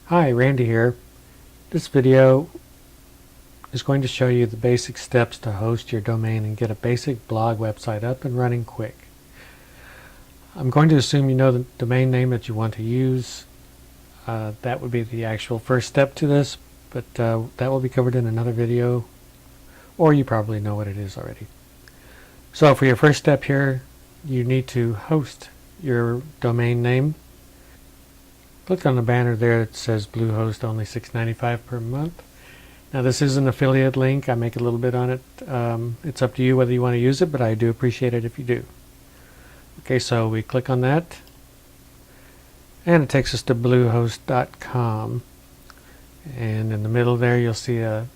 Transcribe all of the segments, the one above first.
Hi, Randy here. This video is going to show you the basic steps to host your domain and get a basic blog website up and running quick. I'm going to assume you know the domain name that you want to use. That would be the actual first step to this, but that will be covered in another video, or you probably know what it is already. So for your first step here, you need to host your domain name. Click on the banner there that says Bluehost, only $6.95 per month. Now this is an affiliate link. I make a little bit on it. It's up to you whether you want to use it, but I do appreciate it if you do. Okay, so we click on that, and it takes us to bluehost.com. And in the middle there, you'll see a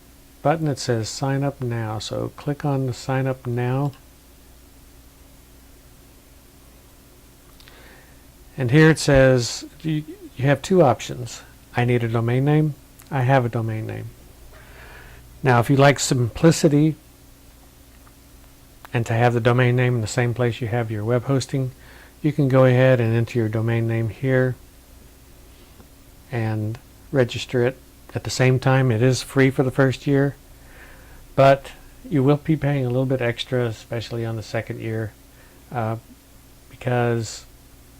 button that says Sign Up Now. So click on the Sign Up Now. And here it says you have two options. I need a domain name. I have a domain name. Now, if you like simplicity and to have the domain name in the same place you have your web hosting, you can go ahead and enter your domain name here and register it. At the same time, it is free for the first year, but you will be paying a little bit extra, especially on the second year, because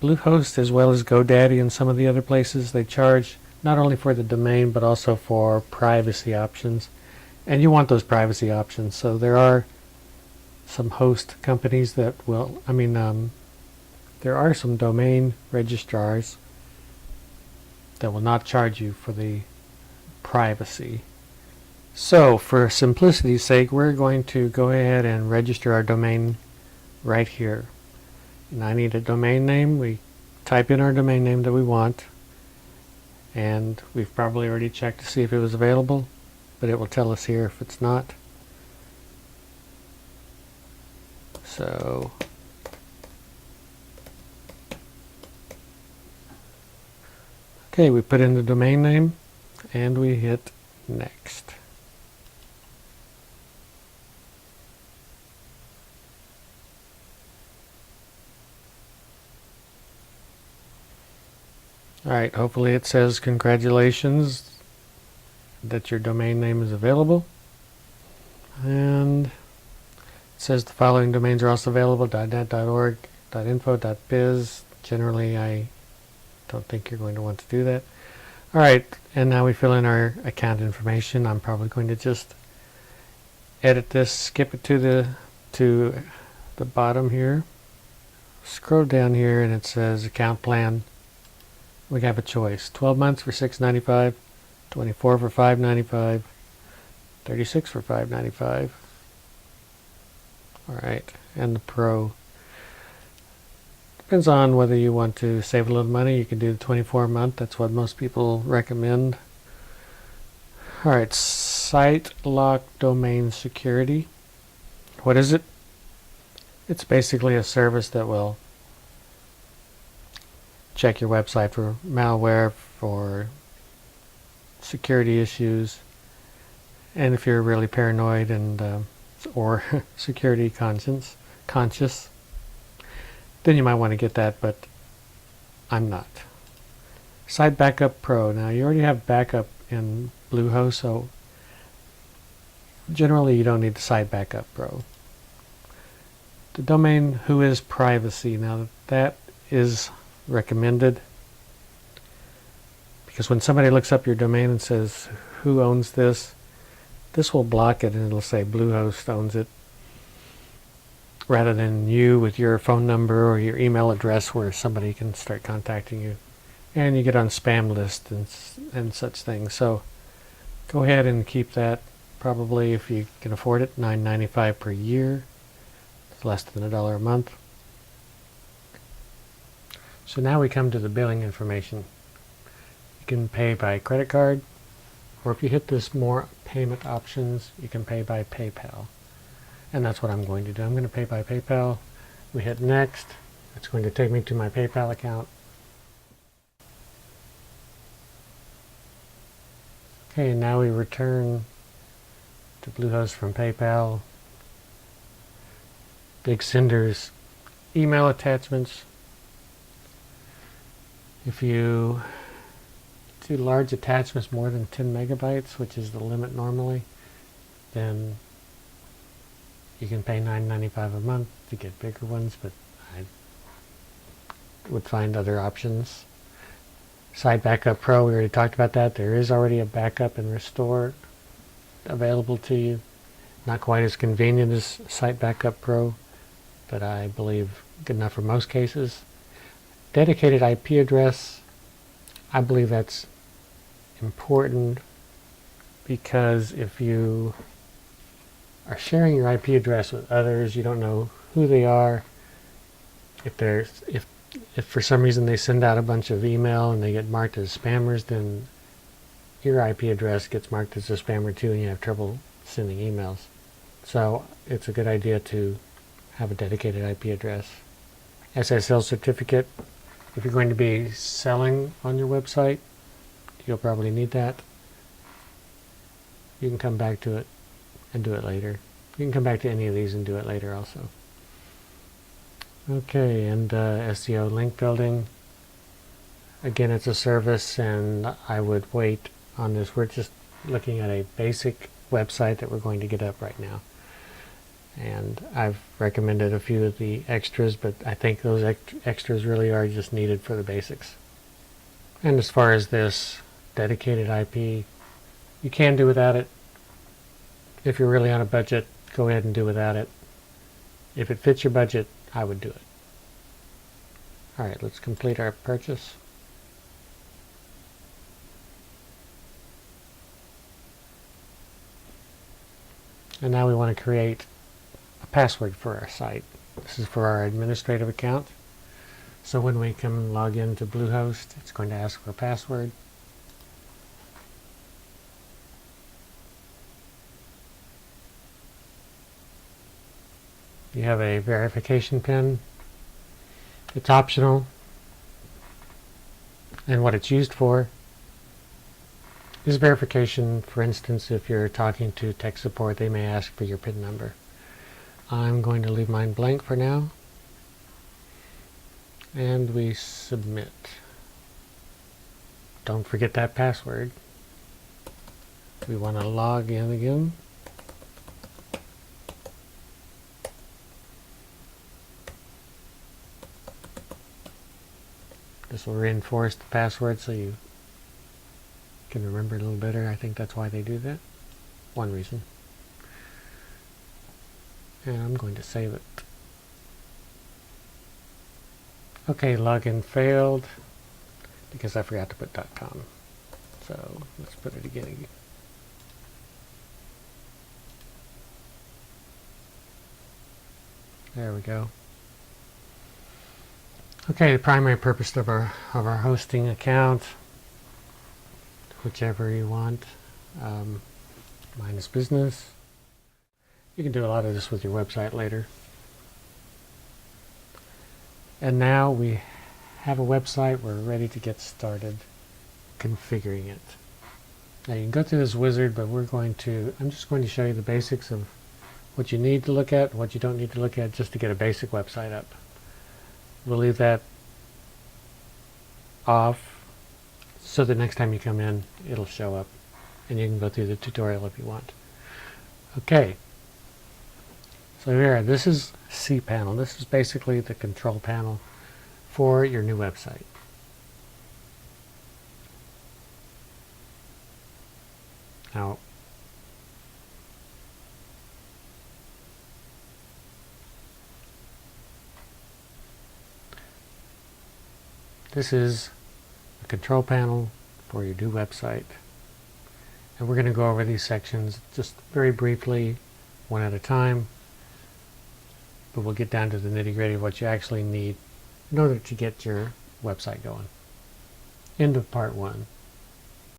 Bluehost, as well as GoDaddy and some of the other places, they charge not only for the domain but also for privacy options, and you want those privacy options. So there are some host companies that will, there are some domain registrars that will not charge you for the privacy. So for simplicity's sake, we're going to go ahead and register our domain right here. And I need a domain name. We type in our domain name that we want, and we've probably already checked to see if it was available, but it will tell us here if it's not. So okay, we put in the domain name and we hit next. Alright, hopefully it says congratulations that your domain name is available. And it says the following domains are also available: .net, .org, .info, .biz. Generally, I don't think you're going to want to do that. Alright, and now we fill in our account information. I'm probably going to just edit this, skip it to the bottom here. Scroll down here and it says account plan. We have a choice: 12 months for $6.95, 24 for $5.95, 36 for $5.95. Alright, and the Pro. Depends on whether you want to save a little money. You can do the 24 month. That's what most people recommend. Alright, Site Lock Domain Security. What is it? It's basically a service that will check your website for malware, for security issues, and if you're really paranoid and or security conscious, then you might want to get that, but I'm not. Site Backup Pro. Now you already have backup in Bluehost, so generally you don't need the Site Backup Pro. The domain Whois Privacy. Now that is recommended, because when somebody looks up your domain and says who owns this, this will block it and it'll say Bluehost owns it, rather than you with your phone number or your email address where somebody can start contacting you and you get on spam lists and such things. So go ahead and keep that, probably, if you can afford it, $9.95 per year. It's less than $1 a month. So now we come to the billing information. You can pay by credit card, or if you hit this more payment options, you can pay by PayPal. And that's what I'm going to do. I'm going to pay by PayPal. We hit next. It's going to take me to my PayPal account. Okay, and now we return to Bluehost from PayPal. Big senders, email attachments. If you to large attachments more than 10 megabytes, which is the limit normally, then you can pay $9.95 a month to get bigger ones, but I would find other options. Site Backup Pro, we already talked about that. There is already a backup and restore available to you. Not quite as convenient as Site Backup Pro, but I believe good enough for most cases. Dedicated IP address, I believe that's important because if you are sharing your IP address with others, you don't know who they are. If for some reason they send out a bunch of email and they get marked as spammers, then your IP address gets marked as a spammer too, and you have trouble sending emails. So it's a good idea to have a dedicated IP address. SSL certificate, if you're going to be selling on your website, you'll probably need that. You can come back to it and do it later. You can come back to any of these and do it later also. Okay, and SEO link building. Again, it's a service, and I would wait on this. We're just looking at a basic website that we're going to get up right now. And I've recommended a few of the extras, but I think those extras really are just needed for the basics. And as far as this dedicated IP, you can do without it. If you're really on a budget, go ahead and do without it. If it fits your budget, I would do it. Alright, let's complete our purchase. And now we want to create a password for our site. This is for our administrative account. So when we come log into Bluehost, it's going to ask for a password. You have a verification pin. It's optional. And what it's used for is verification. For instance, if you're talking to tech support, they may ask for your PIN number. I'm going to leave mine blank for now. And we submit. Don't forget that password. We want to log in again. This will reinforce the password so you can remember it a little better. I think that's why they do that. One reason. And I'm going to save it. Okay, login failed because I forgot to put .com. So let's put it again. There we go. Okay, the primary purpose of our hosting account, whichever you want. Mine is business. You can do a lot of this with your website later. And now we have a website. We're ready to get started configuring it. Now you can go through this wizard, but I'm just going to show you the basics of what you need to look at, what you don't need to look at, just to get a basic website up. We'll leave that off so the next time you come in, it'll show up and you can go through the tutorial if you want. Okay. So here, this is cPanel. This is basically the control panel for your new website. Now, this is the control panel for your new website. And we're going to go over these sections just very briefly, one at a time. But we'll get down to the nitty-gritty of what you actually need in order to get your website going. End of part 1.